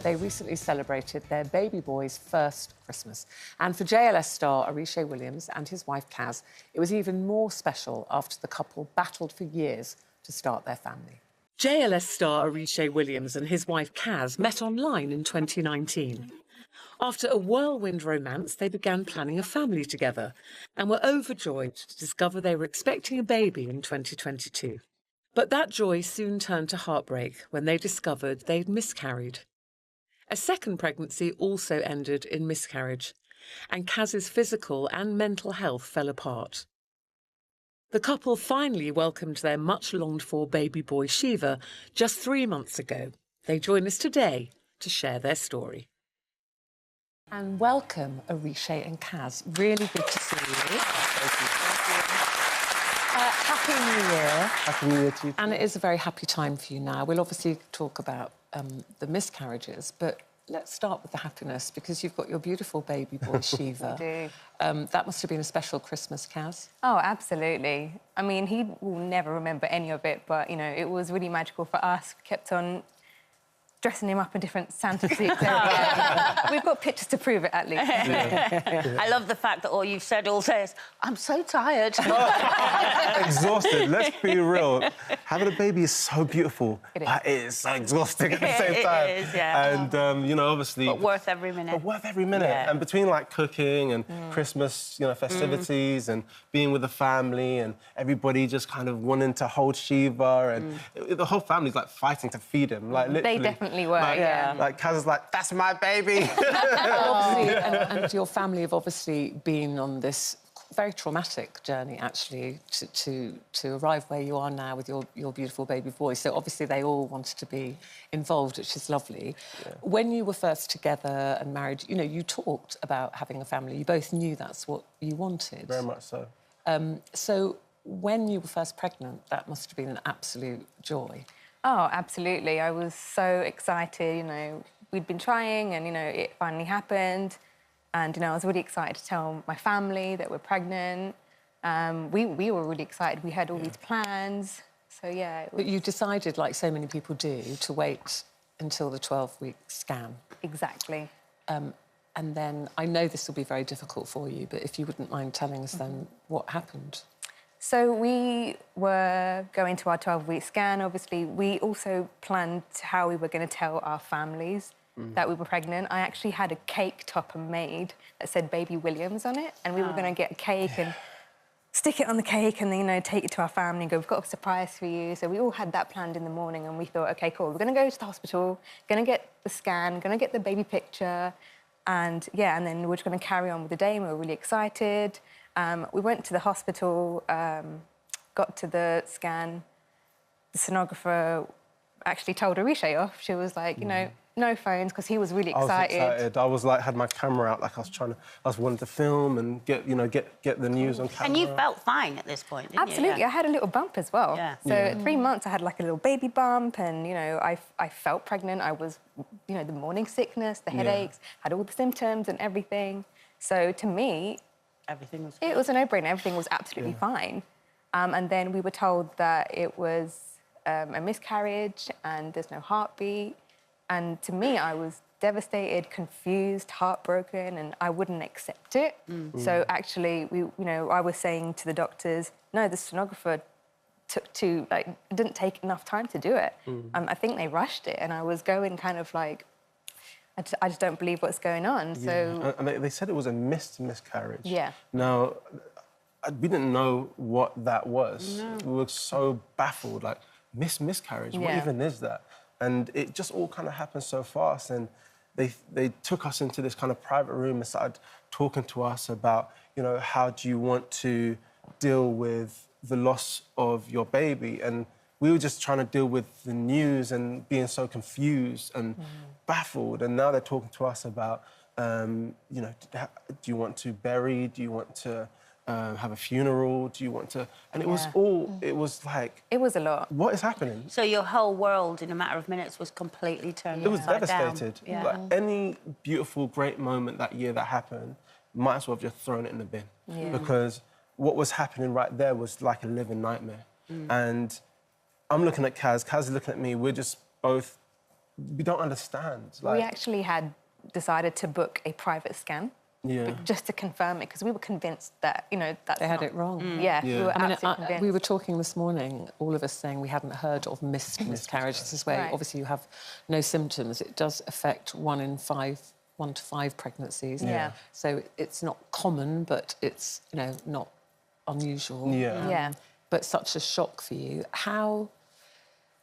They recently celebrated their baby boy's first Christmas. And for JLS star Oritsé Williams and his wife Kazz, it was even more special after the couple battled for years to start their family. JLS star Oritsé Williams and his wife Kazz met online in 2019. After a whirlwind romance, they began planning a family together and were overjoyed to discover they were expecting a baby in 2022. But that joy soon turned to heartbreak when they discovered they'd miscarried. A second pregnancy also ended in miscarriage, and Kazz's physical and mental health fell apart. The couple finally welcomed their much-longed-for baby boy Shiva just 3 months ago. They join us today to share their story. And welcome, Oritsé and Kazz. Really good to see you. Happy New Year. Happy New Year to you too. And it is a very happy time for you now. We'll obviously talk about the miscarriages, but let's start with the happiness, because you've got your beautiful baby boy, Shiva. I do. That must have been a special Christmas, Kazz. Oh, absolutely. I mean, he will never remember any of it, but, you know, it was really magical for us. We kept on dressing him up in different Santa suits. We've got pictures to prove it, at least. I love the fact that all you've said all says, I'm so tired. Exhausted, let's be real. Having a baby is so beautiful, but it is so exhausting at the same time. It is, yeah. And, you know, obviously... But worth every minute. But worth every minute. Yeah. And between, like, cooking and Christmas, you know, festivities and being with the family and everybody just kind of wanting to hold Shiva and the whole family's, like, fighting to feed him, like, literally. They definitely were, like, yeah. Like, Kaz is like, that's my baby! and your family have obviously been on this very traumatic journey, actually, to arrive where you are now with your beautiful baby boy. So obviously they all wanted to be involved, which is lovely. Yeah. When you were first together and married, you know, you talked about having a family. You both knew that's what you wanted. Very much so. So when you were first pregnant, that must have been an absolute joy. Oh, absolutely. I was so excited, you know. We'd been trying and, you know, it finally happened. And, you know, I was really excited to tell my family that we're pregnant. We were really excited. We had all these plans. So, yeah. It was... But you decided, like so many people do, to wait until the 12-week scan. Exactly. And then, I know this will be very difficult for you, but if you wouldn't mind telling us then what happened. So we were going to our 12-week scan. Obviously, we also planned how we were going to tell our families that we were pregnant. I actually had a cake topper made that said Baby Williams on it, and we were going to get a cake and stick it on the cake and then, you know, take it to our family and go, we've got a surprise for you. So we all had that planned in the morning, and we thought, OK, cool, we're going to go to the hospital, going to get the scan, going to get the baby picture, and, yeah, and then we're just going to carry on with the day, and we were really excited. We went to the hospital, got to the scan. The sonographer actually told Oritsé off. She was like, you know, no phones, because he was really excited. I was excited. I was like, had my camera out, like I was wanting to film and get the news on camera. And you felt fine at this point, didn't Absolutely. you? Yeah. I had a little bump as well. Yeah. So at 3 months, I had like a little baby bump, and, you know, I felt pregnant. I was, you know, the morning sickness, the headaches, had all the symptoms and everything. So to me, everything was good. It was a no-brainer. Everything was absolutely fine. And then we were told that it was a miscarriage and there's no heartbeat. And to me, I was devastated, confused, heartbroken, and I wouldn't accept it. So actually, I was saying to the doctors, no, the sonographer didn't take enough time to do it. I think they rushed it, and I was going kind of like, I just don't believe what's going on. Yeah. So, and they said it was a miscarriage. Yeah. Now, we didn't know what that was. No. We were so baffled, like, miscarriage, what even is that? And it just all kind of happened so fast, and they took us into this kind of private room and started talking to us about, you know, how do you want to deal with the loss of your baby? And we were just trying to deal with the news and being so confused and baffled. And now they're talking to us about, you know, do you want to bury? Do you want to have a funeral? Do you want to... And it was all... It was like... It was a lot. What is happening? So your whole world, in a matter of minutes, was completely turned It was upside devastated. Down. Yeah. Like, any beautiful, great moment that year that happened, might as well have just thrown it in the bin. Yeah. Because what was happening right there was like a living nightmare. And I'm looking at Kaz is looking at me. We're just both we don't understand. We actually had decided to book a private scan. Yeah. Just to confirm it, because we were convinced that, that's They had it wrong. Yeah, we were absolutely convinced. We were talking this morning, all of us saying we hadn't heard of miscarriages this way. Right. Obviously, you have no symptoms. It does affect 1 to 5 pregnancies. Yeah. So it's not common, but it's, not unusual. Yeah. Yeah. But such a shock for you. How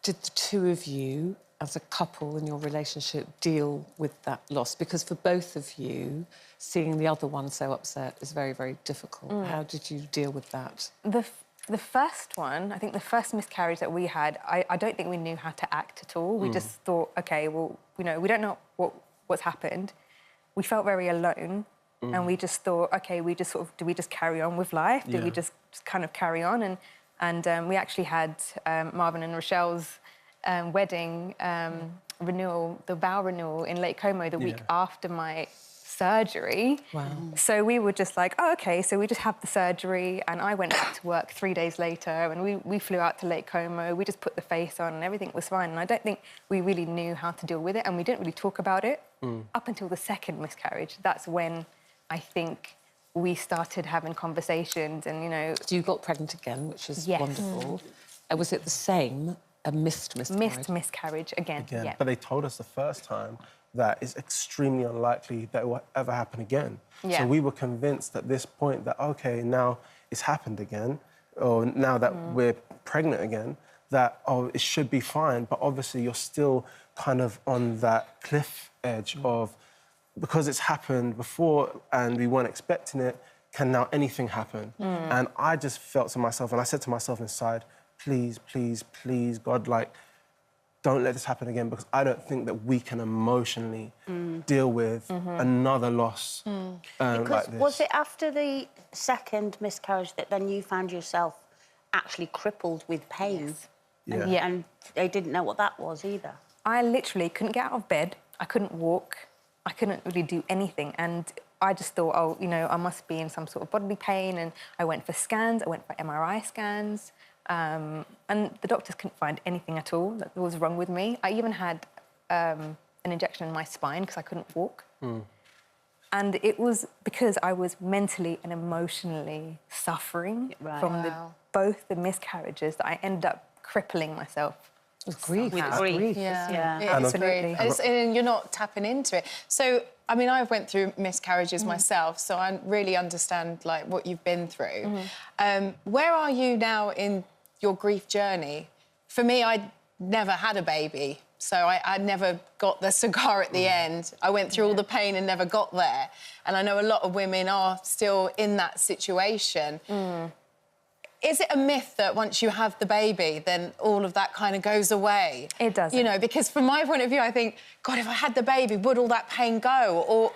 did the two of you, as a couple in your relationship, deal with that loss? Because for both of you, seeing the other one so upset is very, very difficult. How did you deal with that? The first one, I think the first miscarriage that we had, I don't think we knew how to act at all. We just thought, OK, well, we don't know what's happened. We felt very alone. And we just thought, OK, do we just carry on with life? Do we just kind of carry on? And we actually had Marvin and Rochelle's wedding renewal, the vow renewal in Lake Como the week after my surgery. Wow. So we were just like, oh, OK, so we just have the surgery, and I went back to work 3 days later, and we flew out to Lake Como. We just put the face on and everything was fine. And I don't think we really knew how to deal with it, and we didn't really talk about it up until the second miscarriage. That's when I think we started having conversations and, So you got pregnant again, which is Yes. wonderful. Was it the same, a missed miscarriage? Missed miscarriage again. Yeah. But they told us the first time that it's extremely unlikely that it will ever happen again. Yeah. So we were convinced at this point that, OK, now it's happened again, or now that we're pregnant again, that, it should be fine. But obviously you're still kind of on that cliff edge of, because it's happened before and we weren't expecting it, can now anything happen? And I just felt to myself, and I said to myself inside, please, please, please, God, don't let this happen again, because I don't think that we can emotionally deal with another loss like this. Was it after the second miscarriage that then you found yourself actually crippled with pain? Yes. Yeah. And they didn't know what that was either? I literally couldn't get out of bed. I couldn't walk. I couldn't really do anything. And I just thought, I must be in some sort of bodily pain. And I went for scans. I went for MRI scans. And the doctors couldn't find anything at all that was wrong with me. I even had an injection in my spine because I couldn't walk. And it was because I was mentally and emotionally suffering from both the miscarriages that I ended up crippling myself. With grief. With grief. Yeah. Yeah. It's grief. And you're not tapping into it. So, I mean, I went through miscarriages myself, so I really understand, what you've been through. Where are you now in your grief journey? For me, I never had a baby, so I never got the cigar at the end. I went through all the pain and never got there. And I know a lot of women are still in that situation. Is it a myth that once you have the baby, then all of that kind of goes away? It doesn't. Because from my point of view, I think, God, if I had the baby, would all that pain go? Or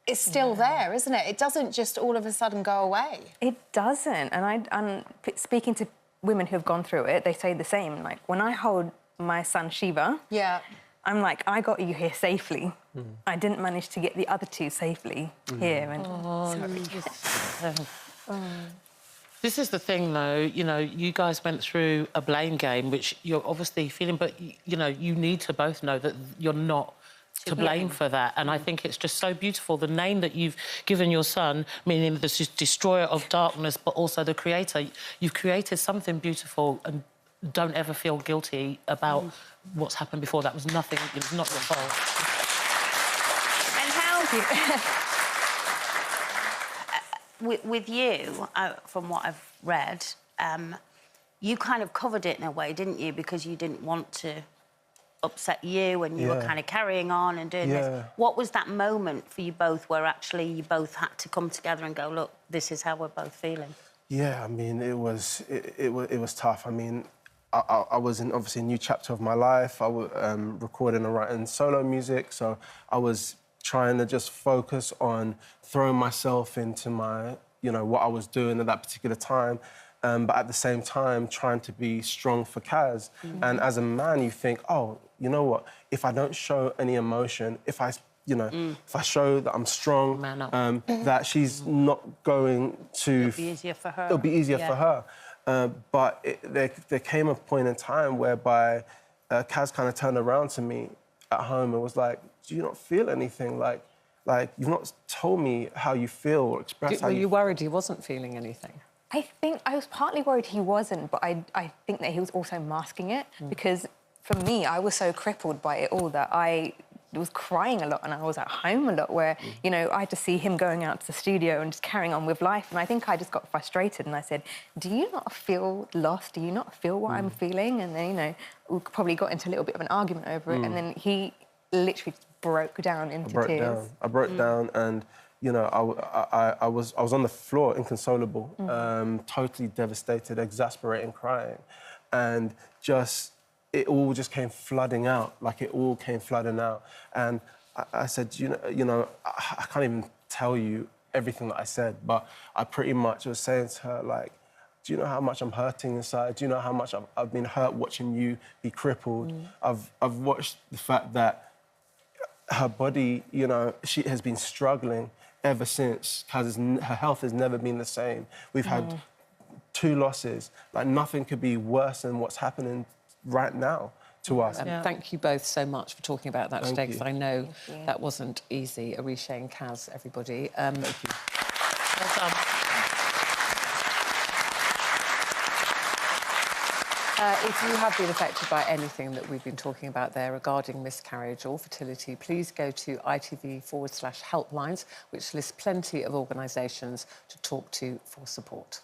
it's still there, isn't it? It doesn't just all of a sudden go away. It doesn't. And I'm speaking to women who have gone through it, they say the same. Like, when I hold my son, Shiva, I'm like, I got you here safely. I didn't manage to get the other two safely here. And This is the thing, though, you guys went through a blame game, which you're obviously feeling, but, you need to both know that you're not to blame for that. And I think it's just so beautiful, the name that you've given your son, meaning the destroyer of darkness, but also the creator. You've created something beautiful, and don't ever feel guilty about what's happened before. That was nothing, it was not your fault. And how... With you, from what I've read, you kind of covered it in a way, didn't you? Because you didn't want to upset you and you were kind of carrying on and doing this. What was that moment for you both where actually you both had to come together and go, look, this is how we're both feeling? Yeah, I mean, it was tough. I mean, I was in, obviously, a new chapter of my life. I was recording and writing solo music, so I was trying to just focus on throwing myself into my, what I was doing at that particular time, but at the same time trying to be strong for Kazz. And as a man, you think, oh, you know what? If I don't show any emotion, if I show that I'm strong, that she's not going to... It'll be easier for her. It'll be easier for her. But there came a point in time whereby Kazz kind of turned around to me at home and was like, do you not feel anything? Like you've not told me how you feel or expressed how Were you you worried he wasn't feeling anything? I think I was partly worried he wasn't, but I think that he was also masking it because for me, I was so crippled by it all that I was crying a lot and I was at home a lot where, you know, I had to see him going out to the studio and just carrying on with life. And I think I just got frustrated and I said, do you not feel lost? Do you not feel what I'm feeling? And then, you know, we probably got into a little bit of an argument over it. And then he literally just broke down into tears. I broke down and, you know, I was on the floor, inconsolable, totally devastated, exasperating, crying. And it all just came flooding out, like it all came flooding out. And I said, you know, I can't even tell you everything that I said, but I pretty much was saying to her, like, do you know how much I'm hurting inside? Do you know how much I've been hurt watching you be crippled? I've watched the fact that her body, you know, she has been struggling ever since, because her health has never been the same. We've had 2 losses. Like, nothing could be worse than what's happening right now to us. Thank you both so much for talking about that today, because I know Thank you. that wasn't easy. Oritsé and Kazz, everybody. Thank you. Well done. If you have been affected by anything that we've been talking about there regarding miscarriage or fertility, please go to ITV/helplines, which lists plenty of organisations to talk to for support.